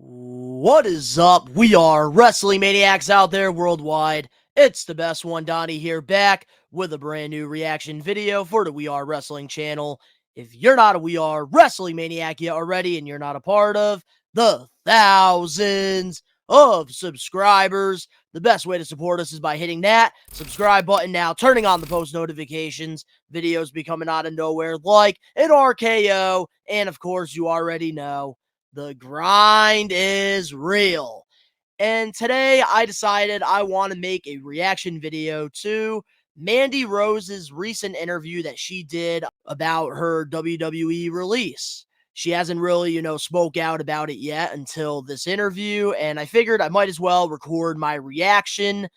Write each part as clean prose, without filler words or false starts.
What is up? We are wrestling maniacs out there worldwide. It's the best one, Donnie here, back with a brand new reaction video for the We Are Wrestling channel. If you're not a We Are Wrestling maniac yet already and you're not a part of the thousands of subscribers, the best way to support us is by hitting that subscribe button now, turning on the post notifications. Videos be coming out of nowhere like an RKO, and of course, you already know the grind is real. And today I decided I want to make a reaction video to Mandy Rose's recent interview that she did about her WWE release. She hasn't really, spoke out about it yet until this interview, and I figured I might as well record my reaction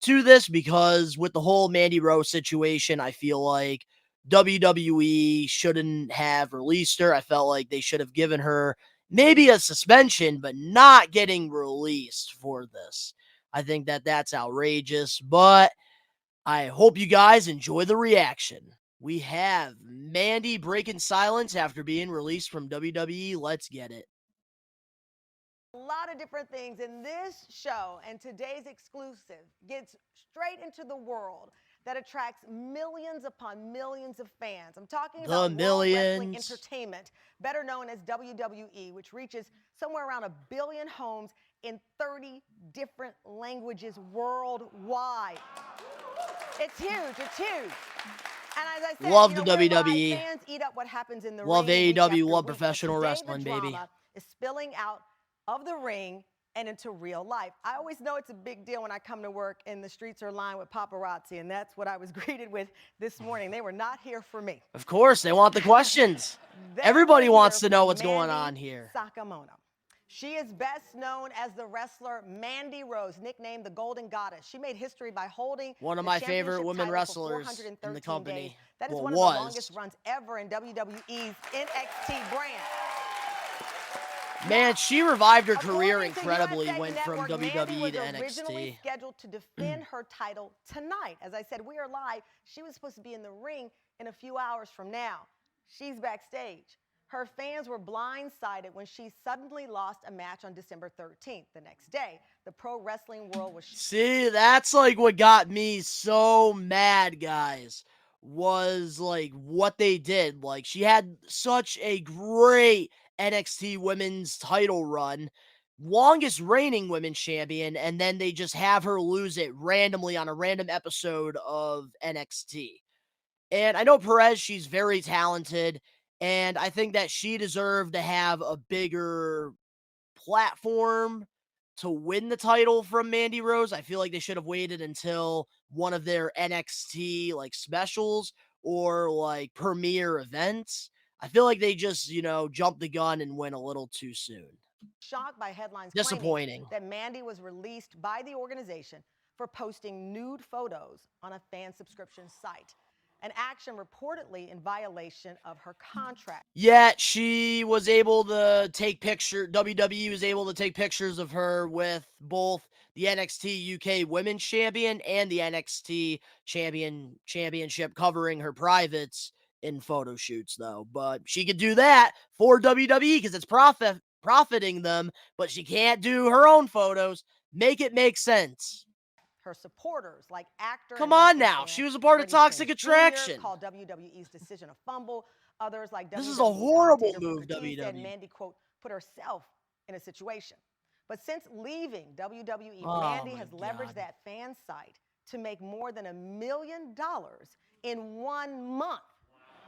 to this because with the whole Mandy Rose situation, I feel like WWE shouldn't have released her. I felt like they should have given her maybe a suspension, but not getting released for this. I think that that's outrageous, but I hope you guys enjoy the reaction. We have Mandy breaking silence after being released from WWE. Let's get it. A lot of different things in this show, and today's exclusive gets straight into the world that attracts millions upon millions of fans. I'm talking about World Wrestling Entertainment, better known as WWE, which reaches somewhere around 1 billion homes in 30 different languages worldwide. It's huge. It's huge. And as I said, love the WWE. Fans eat up what happens in the love ring. Love AEW, love professional wrestling, the baby. Is spilling out of the ring and into real life. I always know it's a big deal when I come to work and the streets are lined with paparazzi, and that's what I was greeted with this morning. They were not here for me. Of course, they want the questions. Everybody wants to know what's going on here. Sakamoto. She is best known as the wrestler Mandy Rose, nicknamed the Golden Goddess. She made history by holding one of my favorite women wrestlers in the company. Days. That is one of the longest runs ever in WWE's NXT brand. Man, she revived her career incredibly, went from WWE to NXT. Originally scheduled to defend her title tonight. As I said, we are live. She was supposed to be in the ring in a few hours from now. She's backstage. Her fans were blindsided when she suddenly lost a match on December 13th. The next day, the pro wrestling world was... See, that's like what got me so mad, guys, was like what they did. Like, she had such a great NXT women's title run, longest reigning women's champion, and then they just have her lose it randomly on a random episode of NXT. And I know Perez, she's very talented, and I think that she deserved to have a bigger platform to win the title from Mandy Rose. I feel like they should have waited until one of their NXT like specials or like premiere events. I feel like they just, jumped the gun and went a little too soon. Shocked by headlines disappointing that Mandy was released by the organization for posting nude photos on a fan subscription site. An action reportedly in violation of her contract. Yet she was able to take pictures. WWE was able to take pictures of her with both the NXT UK Women's Champion and the NXT Championship, covering her privates in photo shoots, though. But she could do that for WWE because it's profiting them, but she can't do her own photos. Make it make sense. Her supporters, like actor... Come on now. She was a part of Toxic Attraction. Called WWE's decision a fumble. Others, like this is a horrible move, WWE. Said Mandy, quote, put herself in a situation. But since leaving WWE, Mandy has leveraged that fan site to make more than $1 million in 1 month.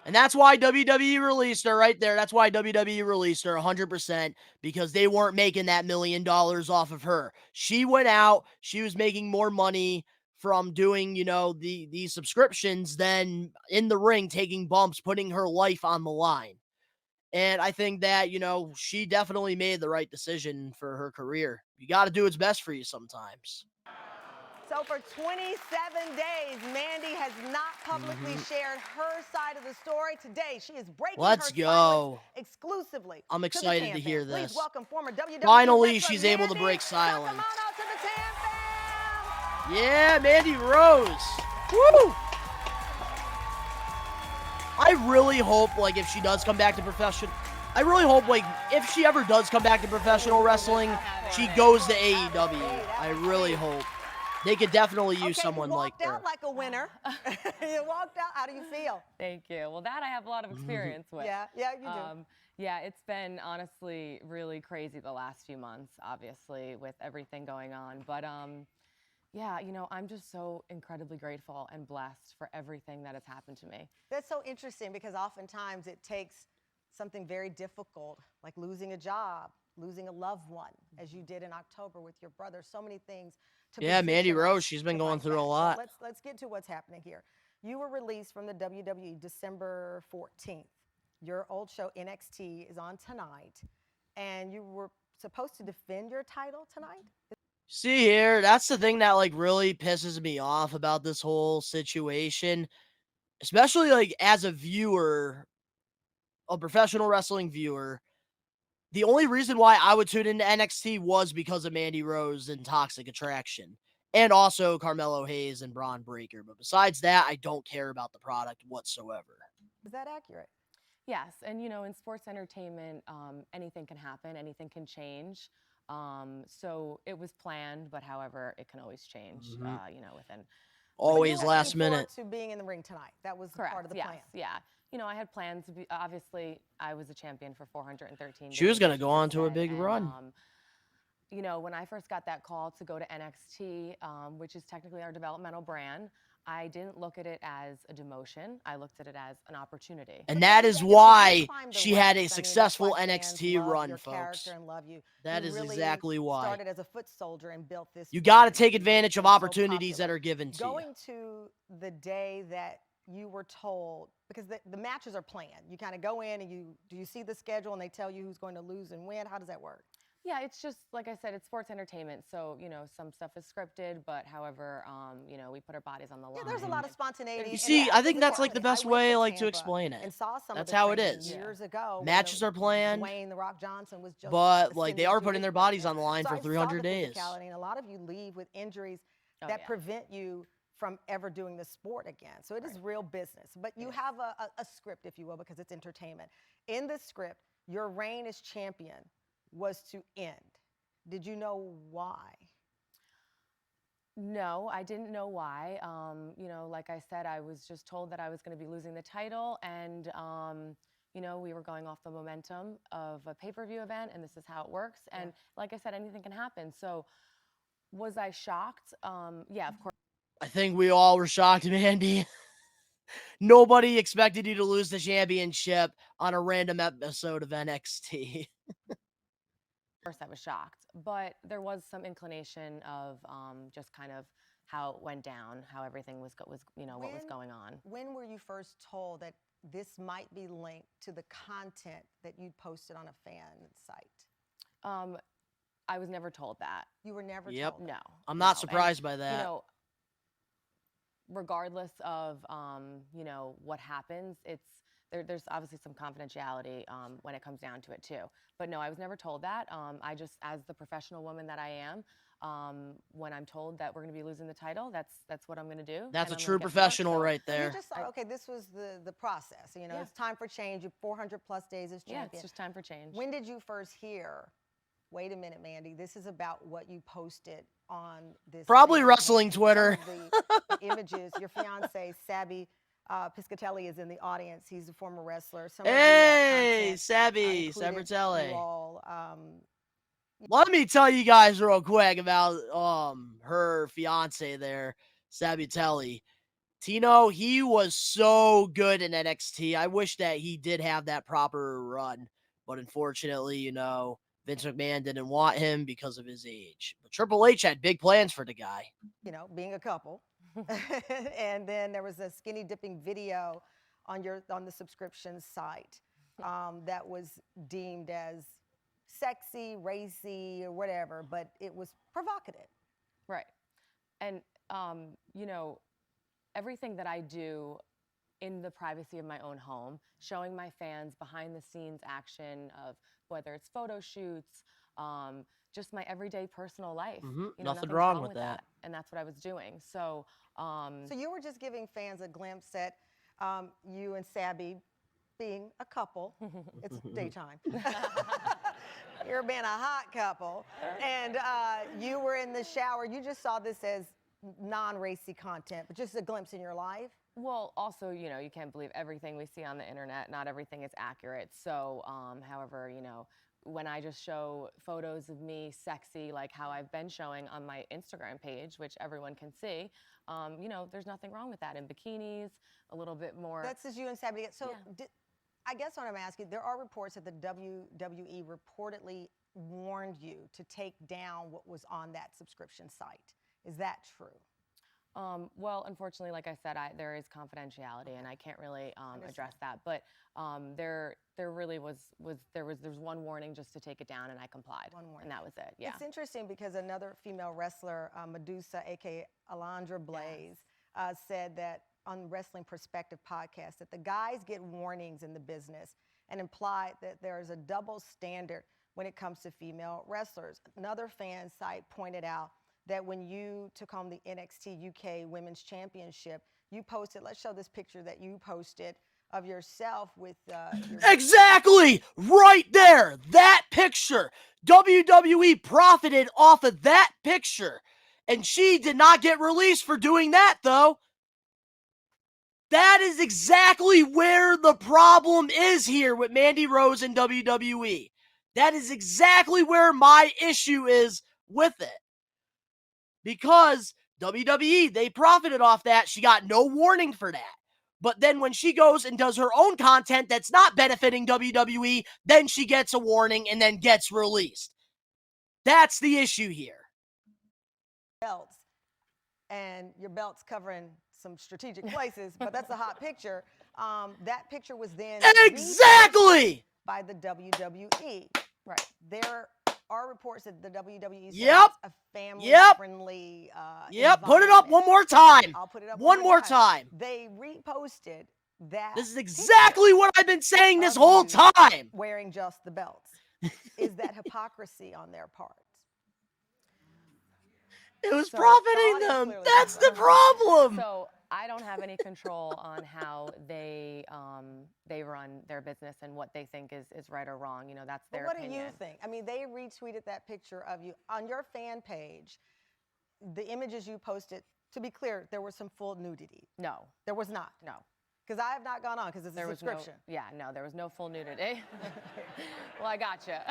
And that's why WWE released her right there. That's why WWE released her 100%, because they weren't making that $1 million off of her. She went out. She was making more money from doing, these subscriptions than in the ring, taking bumps, putting her life on the line. And I think that, she definitely made the right decision for her career. You got to do what's best for you sometimes. So for 27 days, Mandy has not publicly shared her side of the story. Today, she is breaking her silence exclusively. I'm excited to hear this. Please welcome former WWE Finally, she's able to break silence. Yeah, Mandy Rose. Woo! I really hope, like, if she does come back to I really hope, like, if she ever does come back to professional wrestling, she goes to AEW. I really hope. They could definitely use someone like you walked her. out like a winner. You walked out. How do you feel? Thank you. Well, that I have a lot of experience with. Yeah, you do. Yeah, it's been honestly really crazy the last few months, obviously, with everything going on. But yeah, I'm just so incredibly grateful and blessed for everything that has happened to me. That's so interesting because oftentimes it takes something very difficult, like losing a job, losing a loved one, as you did in October with your brother. So many things to Yeah, Mandy position Rose, us she's been to going fight through a back. lot. So let's get to what's happening here. You were released from the WWE December 14th. Your old show NXT is on tonight, and you were supposed to defend your title tonight. See here, that's the thing that, like, really pisses me off about this whole situation, especially, like, as a viewer, a professional wrestling viewer. The only reason why I would tune into NXT was because of Mandy Rose and Toxic Attraction, and also Carmelo Hayes and Braun Breaker. But besides that, I don't care about the product whatsoever. Is that accurate? Yes, and in sports entertainment, anything can happen, anything can change. So it was planned, but however, it can always change, within. Always last Looking forward minute. to being in the ring tonight. That was Correct. part of the Yes. plan. Yeah. I had plans to be. Obviously, I was a champion for 413 days. She was going to like go you on to a said, big and, run. When I first got that call to go to NXT, which is technically our developmental brand, I didn't look at it as a demotion. I looked at it as an opportunity. And that is why she had a I mean, successful that's why fans NXT love run, your folks. character and love you. That You is really exactly why. started as a foot soldier and built this. You got to brand take to advantage of become so opportunities that popular. are given to you. Going to the day that you were told, because the matches are planned. You kind of go in and do you see the schedule and they tell you who's going to lose and win? How does that work? Yeah, it's just like I said, it's sports entertainment. So some stuff is scripted, but however, we put our bodies on the line. Yeah, there's a lot of spontaneity. You see, I think that's like the best way, like, to Tampa explain it. and saw some That's of the how it training is. years ago. Matches are planned, Dwayne the Rock Johnson was just but like they ascending are to putting his their bodies greatness. on the line So for I saw 300 the days. physicality, and a lot of you leave with injuries Oh, that yeah. prevent you from ever doing the sport again. So it is real business. But you have a script, if you will, because it's entertainment. In this script, your reign as champion was to end. Did you know why? No, I didn't know why. Like I said, I was just told that I was going to be losing the title, and we were going off the momentum of a pay-per-view event, and this is how it works. And like I said, anything can happen. So, was I shocked? Yeah, of course. I think we all were shocked, Mandy. Nobody expected you to lose the championship on a random episode of NXT. Of course, I was shocked, but there was some inclination of just kind of how it went down, how everything was what was going on. When were you first told that this might be linked to the content that you'd posted on a fan site? I was never told that. You were never Yep. told? No. I'm not no. surprised And, by that. Regardless of what happens, there's obviously some confidentiality when it comes down to it too. But no, I was never told that. I just, as the professional woman that I am, when I'm told that we're going to be losing the title, that's what I'm going to do. That's a I'm true gonna get to work. professional So right So there. you just thought, okay, this was the process. It's time for change. You 400 plus days as champion. Yeah, it's just time for change. When did you first hear, wait a minute, Mandy, this is about what you posted on this? Probably fan wrestling page. Twitter. Some of the images, your fiance, Sabby Piscatelli, is in the audience. He's a former wrestler. Some Hey, of the Sabby, included Sabertelli. you all, Let me tell you guys real quick about her fiance there, Sabutelli. Tino, he was so good in NXT. I wish that he did have that proper run, but unfortunately, Vince McMahon didn't want him because of his age. But Triple H had big plans for the guy. being a couple. And then there was a skinny dipping video on the subscription site that was deemed as sexy, racy, or whatever, but it was provocative. Right. And everything that I do in the privacy of my own home, showing my fans behind the scenes action of whether it's photo shoots, just my everyday personal life. Nothing Nothing's wrong with that. And that's what I was doing. So So you were just giving fans a glimpse at you and Sabby being a couple. It's daytime. You're being a hot couple. And you were in the shower. You just saw this as non-racy content, but just a glimpse in your life. Well, also, you know, you can't believe everything we see on the internet. Not everything is accurate. So, however, you know, when I just show photos of me sexy, like how I've been showing on my Instagram page, which everyone can see, you know, there's nothing wrong with that. In bikinis, a little bit more. That's just you and Sabbaty. So Yeah. I guess what I'm asking, there are reports that the WWE reportedly warned you to take down what was on that subscription site. Is that true? Well, unfortunately, like I said, there is confidentiality, and I can't really address that. But there really was there's one warning just to take it down, and I complied. One warning. And that was it. Yeah. It's interesting because another female wrestler, Medusa, aka Alundra Blaze, said that on Wrestling Perspective podcast that the guys get warnings in the business and implied that there is a double standard when it comes to female wrestlers. Another fan site pointed out that when you took home the NXT UK Women's Championship, you posted, let's show this picture that you posted of yourself with Exactly! Right there! That picture! WWE profited off of that picture. And she did not get released for doing that, though. That is exactly where the problem is here with Mandy Rose and WWE. That is exactly where my issue is with it. Because WWE, they profited off that. She got no warning for that. But then when she goes and does her own content that's not benefiting WWE, then she gets a warning and then gets released. That's the issue here. Belts, and your belt's covering some strategic places, but that's a hot picture. That picture was then Exactly by the WWE. Right. There are reports that the WWE says Yep. it's a family-friendly Put it up one more time. I'll put it up one more time. They reposted that. This is exactly what I've been saying this whole time. Wearing just the belts. Is that hypocrisy on their part? It was profiting them. That's the problem. So I don't have any control on how they run their business and what they think is right or wrong. You know, that's their opinion. What do you think? I mean, they retweeted that picture of you on your fan page. The images you posted, to be clear, there was some full nudity. No. There was not. No. Because I have not gone on because it's a subscription. No, there was no full nudity. Well, I gotcha.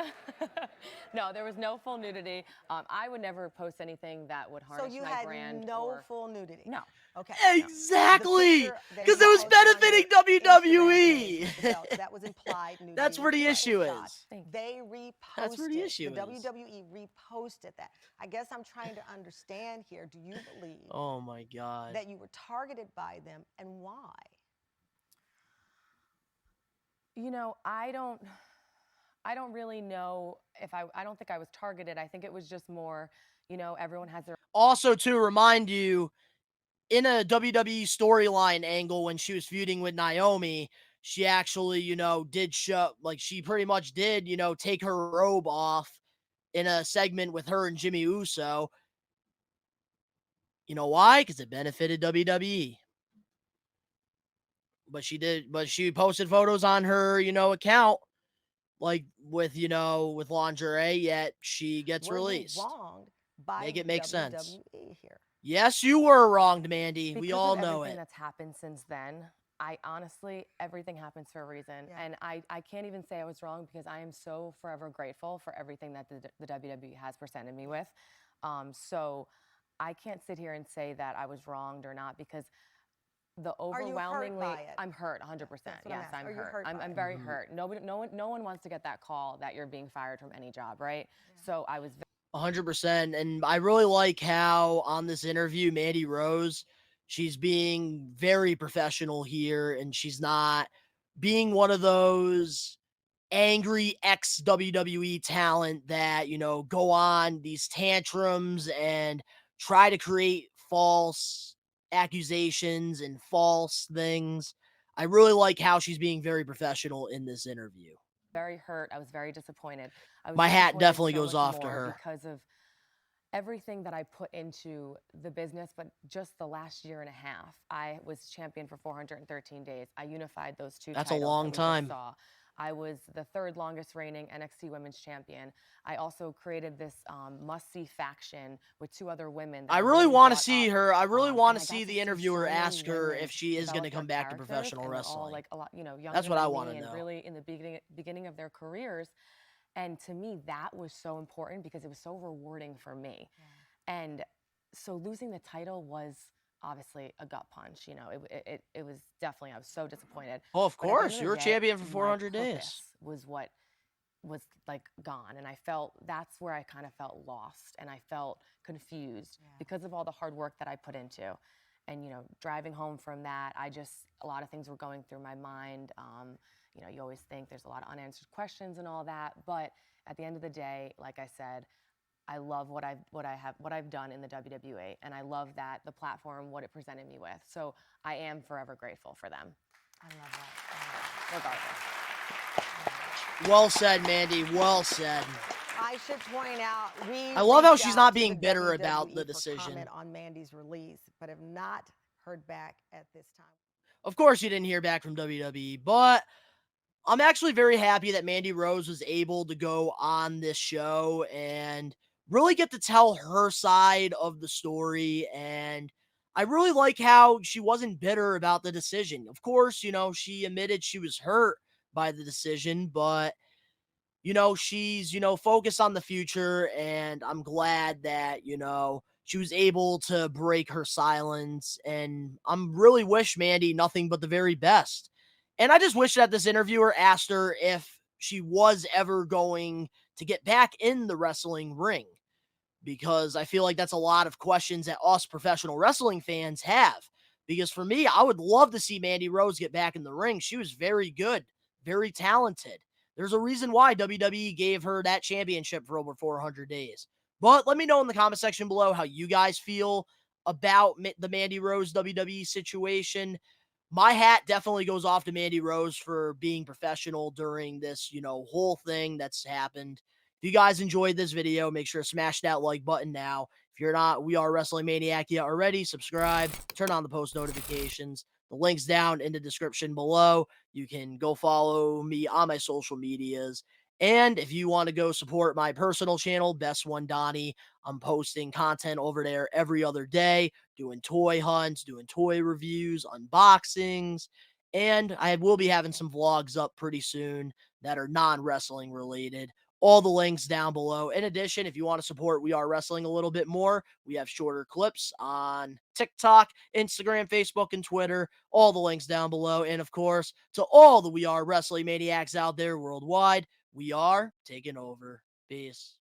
No, there was no full nudity. I would never post anything that would harness my brand. So you had no full nudity? No. Okay. Exactly. Because it was benefiting WWE. That was implied nudity. That's where the issue is. They reposted. That's where the issue is. WWE reposted that. I guess I'm trying to understand here. Do you believe Oh my God. that you were targeted by them, and why? You know, I don't really know if I don't think I was targeted. I think it was just more, you know, everyone has their. Also, to remind you, in a WWE storyline angle when she was feuding with Naomi, she actually, you know, did show, like, she pretty much did, you know, take her robe off in a segment with her and Jimmy Uso. You know why? Because it benefited WWE. But she posted photos on her, you know, account, like with, you know, with lingerie, yet she gets released. Wronged by Make it make sense. WWE here. Yes, you were wronged, Mandy. Because we all of know everything it. that's happened since then. I honestly, everything happens for a reason. Yeah. And I can't even say I was wrong because I am so forever grateful for everything that the WWE has presented me with. So I can't sit here and say that I was wronged or not because the overwhelmingly, I'm hurt 100%. Yes, I'm Are you hurt. hurt by I'm it? very hurt. No one wants to get that call that you're being fired from any job, right? Yeah. So I was 100%. And I really like how on this interview, Mandy Rose, she's being very professional here, and she's not being one of those angry ex-WWE talent that, you know, go on these tantrums and try to create false accusations and false things. I really like how she's being very professional in this interview. very hurt. I was very disappointed. My hat disappointed definitely so goes much off to more her. because of everything that I put into the business, but just the last year and a half, I was champion for 413 days. I unified those two That's a titles long that we just time. saw. I was the third longest reigning NXT Women's Champion. I also created this must-see faction with two other women that I I really really want to brought see up, her. I really want and to I got see to the see interviewer so many ask her women if she is going to develop their come back to characters, professional and they're all wrestling. like a lot, That's younger what I than want to me and know. really in the beginning of their careers. And to me, that was so important because it was so rewarding for me. Yeah. And so losing the title was obviously a gut punch. It was definitely, I was so disappointed. Oh, of But at the end course. of You the were day, champion for my 400 days. purpose was what was like gone. And I felt that's where I kind of felt lost and I felt confused because of all the hard work that I put into. And, driving home from that, a lot of things were going through my mind. You always think there's a lot of unanswered questions and all that. But at the end of the day, like I said, I love what I've done in the WWE, and I love that the platform, what it presented me with. So I am forever grateful for them. I love that. Regardless. Well said, Mandy. Well said. I should point out, I love how reached she's out not to being the bitter about WWE the for decision. comment on Mandy's release, but have not heard back at this time. Of course, you didn't hear back from WWE, but I'm actually very happy that Mandy Rose was able to go on this show and really get to tell her side of the story. And I really like how she wasn't bitter about the decision. Of course, she admitted she was hurt by the decision, but she's, focused on the future, and I'm glad that, she was able to break her silence, and I'm really wish Mandy nothing but the very best. And I just wish that this interviewer asked her if she was ever going to get back in the wrestling ring, because I feel like that's a lot of questions that us professional wrestling fans have. Because for me, I would love to see Mandy Rose get back in the ring. She was very good, very talented. There's a reason why WWE gave her that championship for over 400 days. But let me know in the comment section below how you guys feel about the Mandy Rose WWE situation. My hat definitely goes off to Mandy Rose for being professional during this, whole thing that's happened. If you guys enjoyed this video, make sure to smash that like button now. If you're not We Are Wrestling Maniac yet already, subscribe, turn on the post notifications. The link's down in the description below. You can go follow me on my social medias. And if you want to go support my personal channel, Best One Donnie, I'm posting content over there every other day, doing toy hunts, doing toy reviews, unboxings, and I will be having some vlogs up pretty soon that are non-wrestling related. All the links down below. In addition, if you want to support We Are Wrestling a little bit more, we have shorter clips on TikTok, Instagram, Facebook, and Twitter. All the links down below. And of course, to all the We Are Wrestling maniacs out there worldwide, we are taking over. Peace.